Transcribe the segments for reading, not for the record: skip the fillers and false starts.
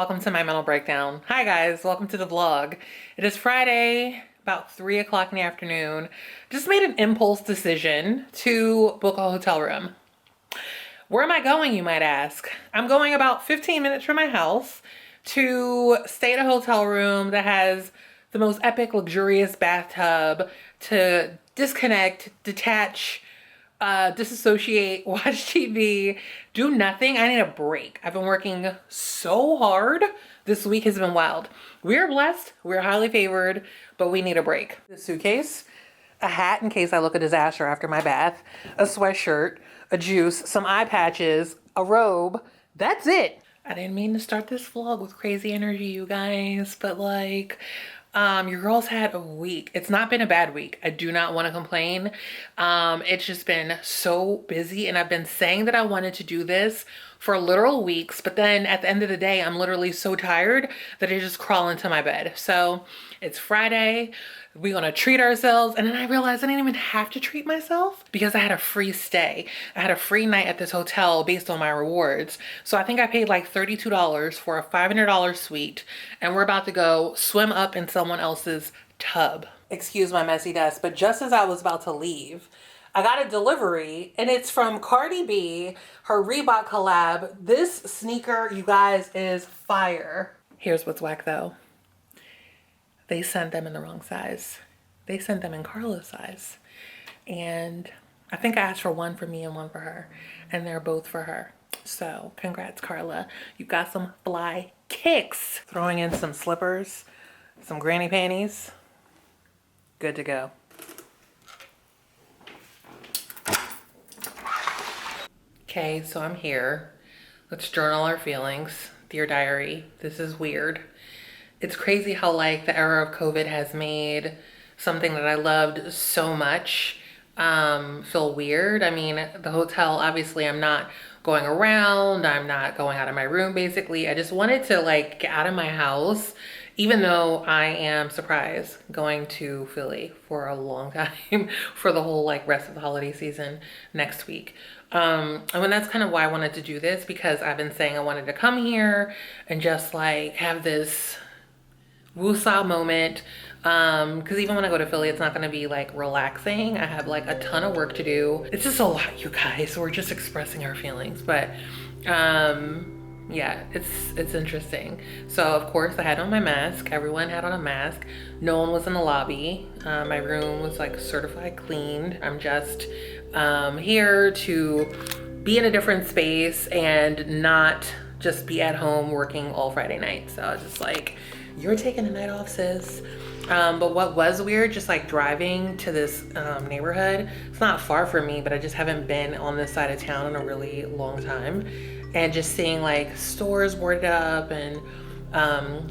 welcome to my mental breakdown. Hi guys, welcome to the vlog. It is Friday, about 3 o'clock in the afternoon. Just made an impulse decision to book a hotel room. Where am I going, you might ask? I'm going about 15 minutes from my house to stay in a hotel room that has the most epic, luxurious bathtub to disconnect, detach, disassociate, watch TV, do nothing. I need a break. I've been working so hard. This week has been wild. We're blessed, we're highly favored, but we need a break. The suitcase, a hat in case I look a disaster after my bath, a sweatshirt, a juice, some eye patches, a robe. That's it. I didn't mean to start this vlog with crazy energy, you guys, but like, your girl's had a week. It's not been a bad week. I do not want to complain. It's just been so busy, and I've been saying that I wanted to do this for literal weeks, but then at the end of the day, I'm literally so tired that I just crawl into my bed. So it's Friday. We're gonna treat ourselves. And then I realized I didn't even have to treat myself because I had a free stay. I had a free night at this hotel based on my rewards. So I think I paid like $32 for a $500 suite, and we're about to go swim up in someone else's tub. Excuse my messy desk, but just as I was about to leave, I got a delivery and it's from Cardi B, her Reebok collab. This sneaker, you guys, is fire. Here's what's whack though. They sent them in the wrong size. They sent them in Carla's size. And I think I asked for one for me and one for her. And they're both for her. So congrats, Carla. You got some fly kicks. Throwing in some slippers, some granny panties. Good to go. Okay, so I'm here. Let's journal our feelings. Dear diary, this is weird. It's crazy how like the era of COVID has made something that I loved so much feel weird. I mean, the hotel, obviously I'm not going around. I'm not going out of my room basically. I just wanted to like get out of my house, even though I am surprised going to Philly for a long time for the whole like rest of the holiday season next week. And that's kind of why I wanted to do this, because I've been saying I wanted to come here and just like have this woosah moment, because even when I go to Philly, it's not going to be like relaxing. I have like a ton of work to do. It's just a lot, you guys. We're just expressing our feelings, but yeah, it's interesting. So of course I had on my mask. Everyone had on a mask. No one was in the lobby. My room was like certified cleaned. I'm just here to be in a different space and not just be at home working all Friday night. So I was just like, you're taking a night off, sis. But what was weird, just like driving to this neighborhood, it's not far from me, but I just haven't been on this side of town in a really long time. And just seeing like stores boarded up and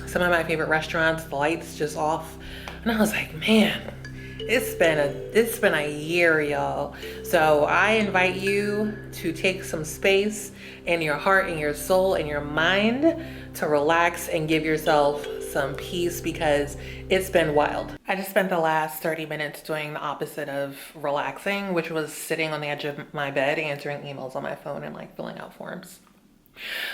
some of my favorite restaurants, the lights just off. And I was like, man, it's been a year, y'all. So I invite you to take some space in your heart and your soul and your mind to relax and give yourself some peace, because it's been wild. I just spent the last 30 minutes doing the opposite of relaxing, which was sitting on the edge of my bed answering emails on my phone and like filling out forms.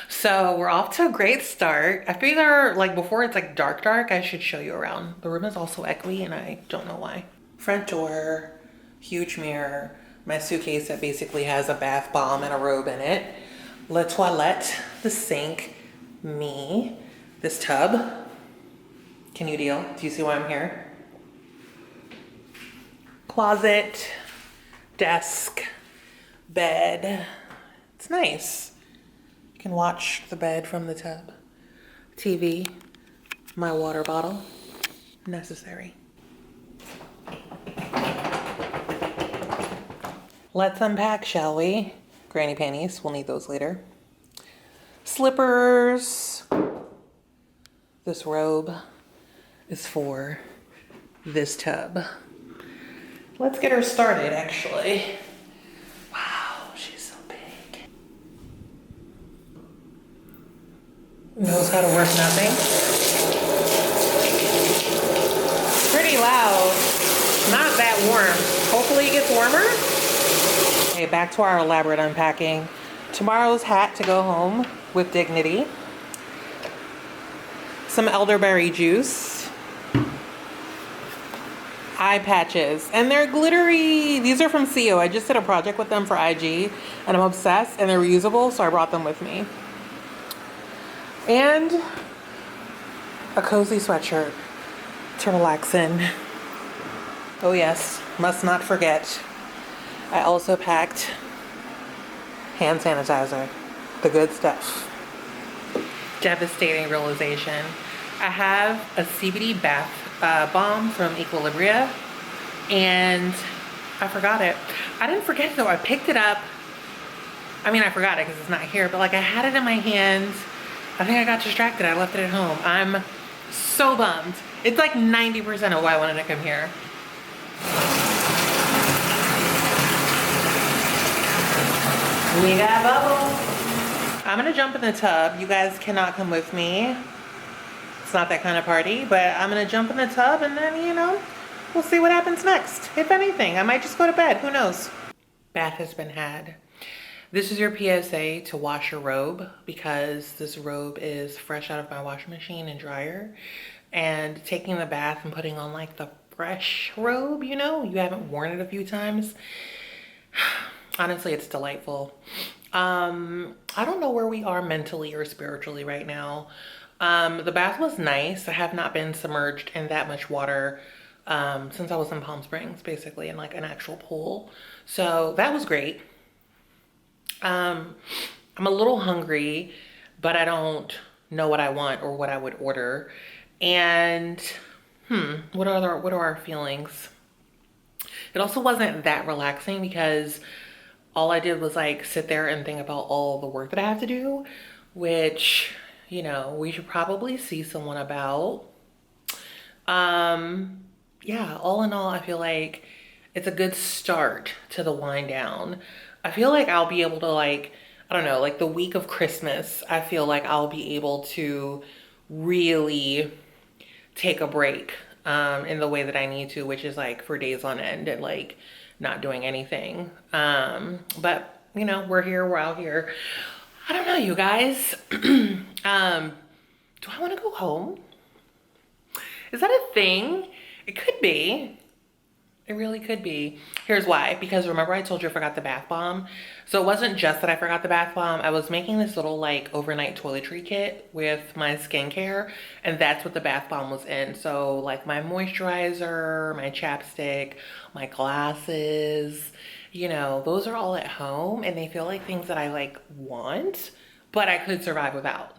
So we're off to a great start. I figure like before it's like dark, I should show you around. The room is also echoey and I don't know why. Front door, huge mirror, my suitcase that basically has a bath bomb and a robe in it. La toilette, the sink, me, this tub. Can you deal? Do you see why I'm here? Closet, desk, bed. It's nice. You can watch the bed from the tub. TV, my water bottle, necessary. Let's unpack, shall we? Granny panties, we'll need those later. Slippers. This robe is for this tub. Let's get her started, actually. Wow, she's so big. Knows how to work nothing. Pretty loud. Not that warm. Hopefully it gets warmer. Okay, back to our elaborate unpacking. Tomorrow's hat to go home with dignity. some elderberry juice, eye patches, and they're glittery. These are from CO. I just did a project with them for IG and I'm obsessed, and they're reusable, so I brought them with me. And a cozy sweatshirt to relax in. Oh yes, must not forget. I also packed hand sanitizer, the good stuff. Devastating realization. I have a CBD bath bomb from Equilibria, and I forgot it. I didn't forget though, I picked it up. I mean, I forgot it because it's not here, but like I had it in my hands. I think I got distracted, I left it at home. I'm so bummed. It's like 90% of why I wanted to come here. We got bubbles. I'm gonna jump in the tub. You guys cannot come with me. It's not that kind of party, but I'm gonna jump in the tub and then, you know, we'll see what happens next. If anything, I might just go to bed, who knows? Bath has been had. This is your PSA to wash your robe, because this robe is fresh out of my washing machine and dryer. And taking the bath and putting on like the fresh robe, you know, you haven't worn it a few times. Honestly, it's delightful. I don't know where we are mentally or spiritually right now. The bath was nice. I have not been submerged in that much water since I was in Palm Springs, basically, in like an actual pool. So that was great. I'm a little hungry, but I don't know what I want or what I would order. And what are our feelings? It also wasn't that relaxing because all I did was like sit there and think about all the work that I have to do, which, you know, we should probably see someone about. Yeah, all in all, I feel like it's a good start to the wind down. I feel like I'll be able to, like, I don't know, like the week of Christmas, I feel like I'll be able to really take a break in the way that I need to, which is like for days on end and like not doing anything. But you know, we're here, we're out here. I don't know, you guys. Do I want to go home? Is that a thing? It could be. It really could be. Here's why. Because remember I told you I forgot the bath bomb? So it wasn't just that I forgot the bath bomb. I was making this little like overnight toiletry kit with my skincare, and that's what the bath bomb was in. So like my moisturizer, my chapstick, my glasses, you know, those are all at home, and they feel like things that I like want, but I could survive without.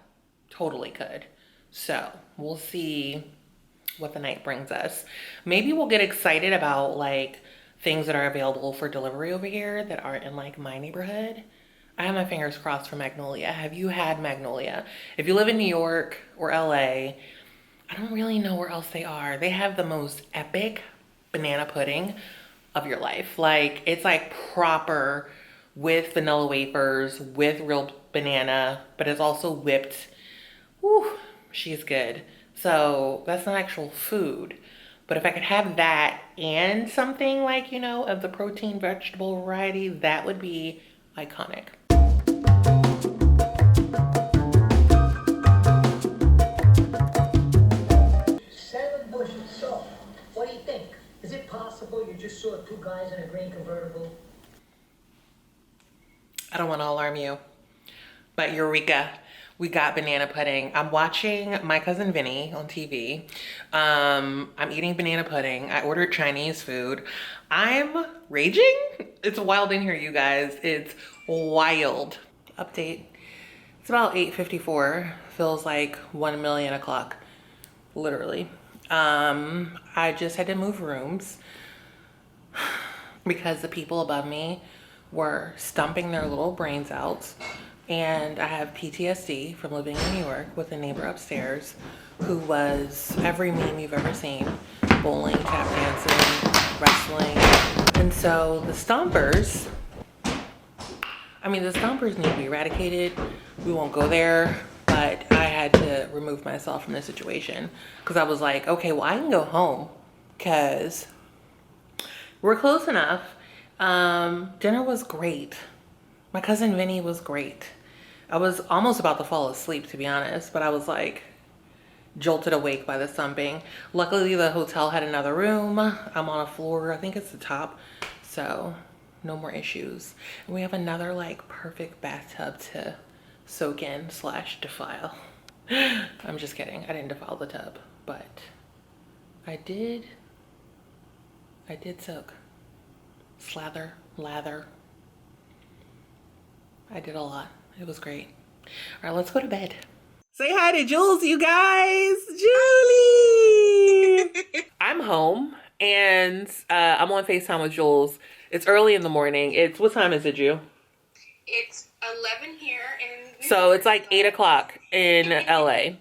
Totally could. So we'll see what the night brings us. Maybe we'll get excited about like things that are available for delivery over here that aren't in like my neighborhood. I have my fingers crossed for Magnolia. Have you had Magnolia? If you live in New York or LA, I don't really know where else they are. They have the most epic banana pudding of your life. Like it's like proper with vanilla wafers, with real banana, but it's also whipped. Whew, she's good. So that's not actual food, but if I could have that and something like, you know, of the protein vegetable variety, that would be iconic. 7 bushes. So, what do you think? Is it possible you just saw 2 guys in a green convertible? I don't want to alarm you, but Eureka. We got banana pudding. I'm watching My Cousin Vinny on TV. I'm eating banana pudding. I ordered Chinese food. I'm raging. It's wild in here, you guys. It's wild. Update. It's about 8:54. Feels like 1 million o'clock. Literally. I just had to move rooms because the people above me were stumping their little brains out. And I have PTSD from living in New York with a neighbor upstairs who was every meme you've ever seen. Bowling, tap dancing, wrestling. And so the stompers need to be eradicated. We won't go there, but I had to remove myself from the situation because I was like, okay, well I can go home because we're close enough. Dinner was great. My cousin Vinny was great. I was almost about to fall asleep, to be honest, but I was like, jolted awake by the thumping. Luckily, the hotel had another room. I'm on a floor, I think it's the top, so no more issues. And we have another like perfect bathtub to soak in slash defile. I'm just kidding. I didn't defile the tub, but I did soak. Slather, lather. I did a lot. It was great. All right, let's go to bed. Say hi to Jules, you guys. Julie! I'm home and I'm on FaceTime with Jules. It's early in the morning. What time is it, Ju? It's 11 here in So it's like 8 o'clock in LA.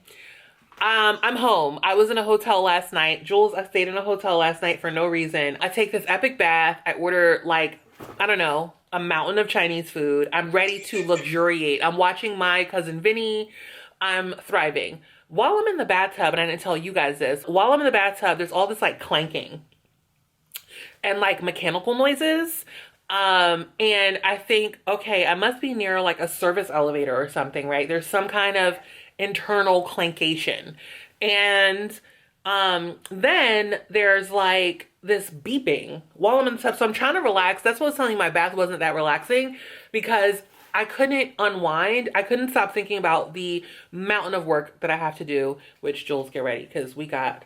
I'm home. I was in a hotel last night. Jules, I stayed in a hotel last night for no reason. I take this epic bath. I order like, I don't know, a mountain of Chinese food. I'm ready to luxuriate. I'm watching My Cousin Vinny. I'm thriving. While I'm in the bathtub, and I didn't tell you guys this, while I'm in the bathtub, there's all this like clanking and like mechanical noises. And I think, okay, I must be near like a service elevator or something, right? There's some kind of internal clankation. And then there's like this beeping while I'm in the tub. So I'm trying to relax. That's what I was telling you, my bath wasn't that relaxing because I couldn't unwind. I couldn't stop thinking about the mountain of work that I have to do, which Jules, get ready because we got,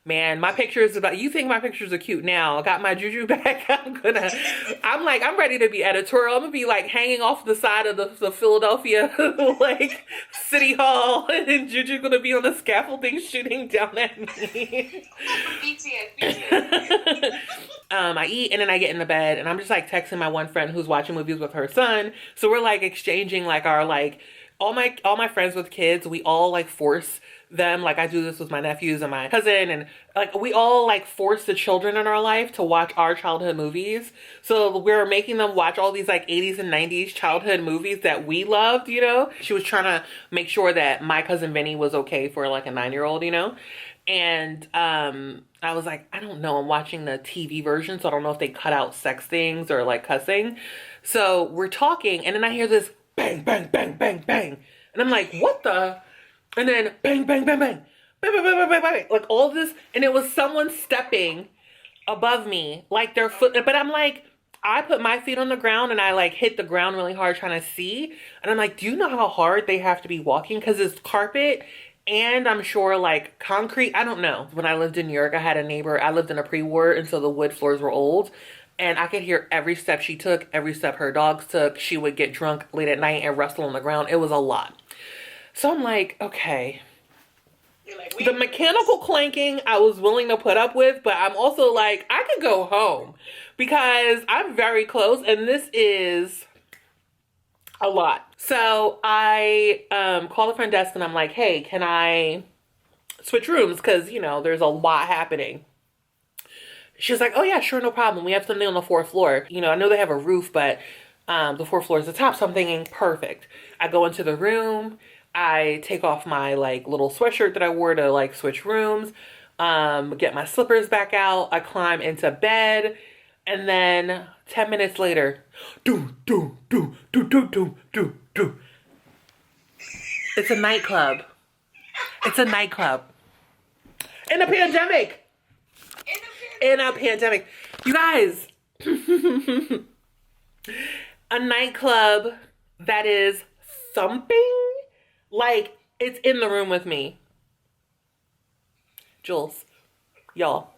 man, my pictures about, you think my pictures are cute now. I got my juju back. I'm ready to be editorial. I'm gonna be like hanging off the side of the Philadelphia like City Hall, and Juju gonna be on the scaffolding shooting down at me. BTS. I eat and then I get in the bed and I'm just like texting my one friend who's watching movies with her son. So we're like exchanging like our like all my friends with kids, we all like force them, like I do this with my nephews and my cousin, and like we all like force the children in our life to watch our childhood movies. So we're making them watch all these like 80s and 90s childhood movies that we loved, you know. She was trying to make sure that My Cousin Vinny was okay for like a 9-year-old, you know. And I was like, I don't know, I'm watching the TV version, so I don't know if they cut out sex things or like cussing. So we're talking and then I hear this bang, bang, bang, bang, bang. And I'm like, what the? And then bang, bang, bang, bang, bang, bang, bang, bang, bang, like all this. And it was someone stepping above me, like their foot. But I'm like, I put my feet on the ground and I like hit the ground really hard trying to see. And I'm like, do you know how hard they have to be walking? Because it's carpet and I'm sure like concrete. I don't know. When I lived in New York, I had a neighbor. I lived in a pre-war, and so the wood floors were old. And I could hear every step she took, every step her dogs took. She would get drunk late at night and wrestle on the ground. It was a lot. So I'm like, okay. Like, the mechanical clanking I was willing to put up with, but I'm also like, I could go home because I'm very close and this is a lot. So I call the front desk and I'm like, hey, can I switch rooms? Because, you know, there's a lot happening. She was like, oh yeah, sure, no problem. We have something on the 4th floor. You know, I know they have a roof, but the 4th floor is the top. So I'm thinking, perfect. I go into the room. I take off my like little sweatshirt that I wore to like switch rooms, get my slippers back out. I climb into bed, and then 10 minutes later, do. It's a nightclub. It's a nightclub. In a pandemic. In a pandemic. You guys, a nightclub that is thumping. Like, it's in the room with me. Jules, y'all.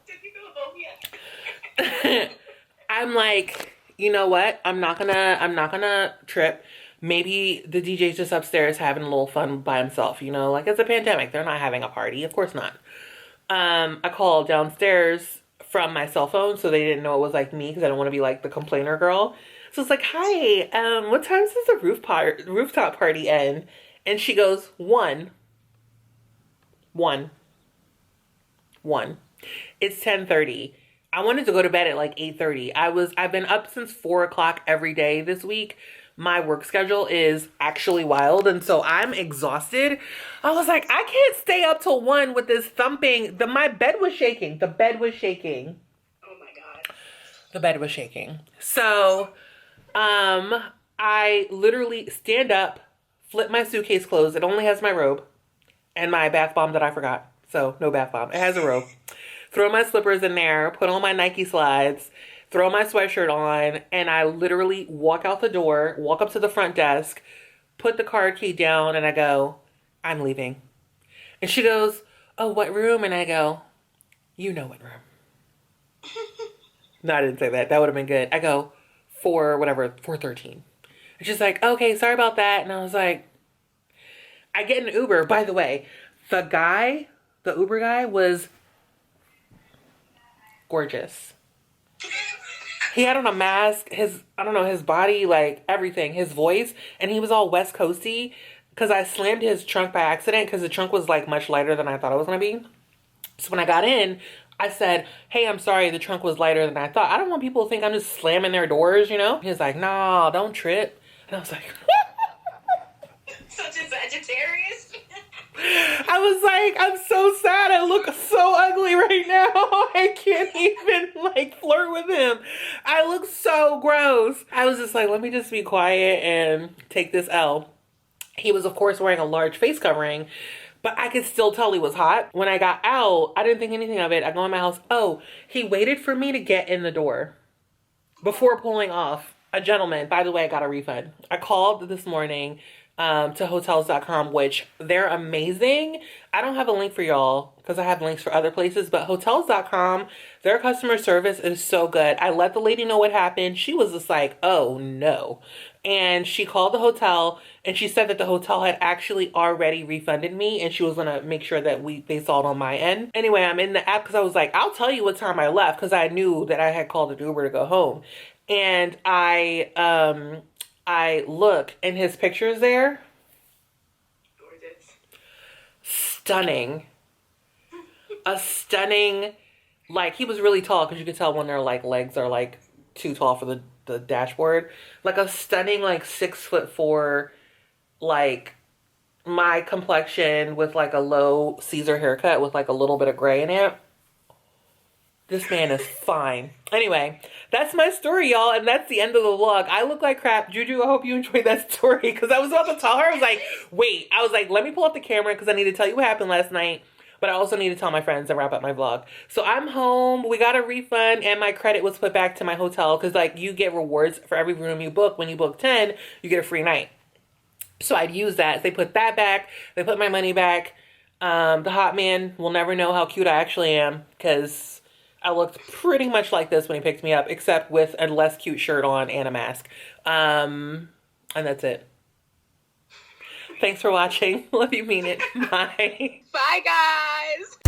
I'm like, you know what? I'm not gonna trip. Maybe the DJ's just upstairs having a little fun by himself, you know? Like, it's a pandemic. They're not having a party. Of course not. I called downstairs from my cell phone, so they didn't know it was like me because I don't want to be like the complainer girl. So it's like, hi, what time does the rooftop party end? And she goes, 1. It's 10:30. I wanted to go to bed at like 8:30. I've been up since 4 o'clock every day this week. My work schedule is actually wild. And so I'm exhausted. I was like, I can't stay up till 1 with this thumping. My bed was shaking. The bed was shaking. Oh my God. The bed was shaking. So, I literally stand up, flip my suitcase closed. It only has my robe and my bath bomb that I forgot. So no bath bomb. It has a robe. Throw my slippers in there, put on my Nike slides, throw my sweatshirt on, and I literally walk out the door, walk up to the front desk, put the card key down, and I go, I'm leaving. And she goes, oh, what room? And I go, you know what room. No, I didn't say that. That would have been good. I go, 413. And she's like, okay, sorry about that. And I was like, I get an Uber. By the way, the Uber guy was gorgeous. He had on a mask, his body, like everything, his voice, and he was all West Coasty because I slammed his trunk by accident because the trunk was like much lighter than I thought it was going to be. So when I got in, I said, hey, I'm sorry, the trunk was lighter than I thought. I don't want people to think I'm just slamming their doors, you know? He was like, nah, don't trip. And I was like, Such a Sagittarius. I was like, I'm so sad. I look so ugly right now. I can't even like flirt with him. I look so gross. I was just like, let me just be quiet and take this L. He was, of course, wearing a large face covering, but I could still tell he was hot. When I got out, I didn't think anything of it. I go in my house. Oh, he waited for me to get in the door before pulling off. A gentleman, by the way, I got a refund. I called this morning to hotels.com, which they're amazing. I don't have a link for y'all because I have links for other places, but hotels.com, their customer service is so good. I let the lady know what happened. She was just like, oh no. And she called the hotel and she said that the hotel had actually already refunded me and she was going to make sure that they saw it on my end. Anyway, I'm in the app because I was like, I'll tell you what time I left because I knew that I had called an Uber to go home. And I look and his picture is there. Gorgeous. Stunning. A stunning, like he was really tall because you could tell when their like legs are like too tall for the dashboard. Like a stunning like 6'4", like my complexion with like a low Caesar haircut with like a little bit of gray in it. This man is fine. Anyway, that's my story, y'all, and that's the end of the vlog. I look like crap. Juju, I hope you enjoyed that story because I was about to tell her. I was like, wait. I was like, let me pull up the camera because I need to tell you what happened last night, but I also need to tell my friends and wrap up my vlog. So I'm home. We got a refund, and my credit was put back to my hotel because, like, you get rewards for every room you book. When you book 10, you get a free night. So I'd use that. They put that back. They put my money back. The hot man will never know how cute I actually am because I looked pretty much like this when he picked me up, except with a less cute shirt on and a mask. And that's it. Thanks for watching. Love you, mean it. Bye. Bye, guys.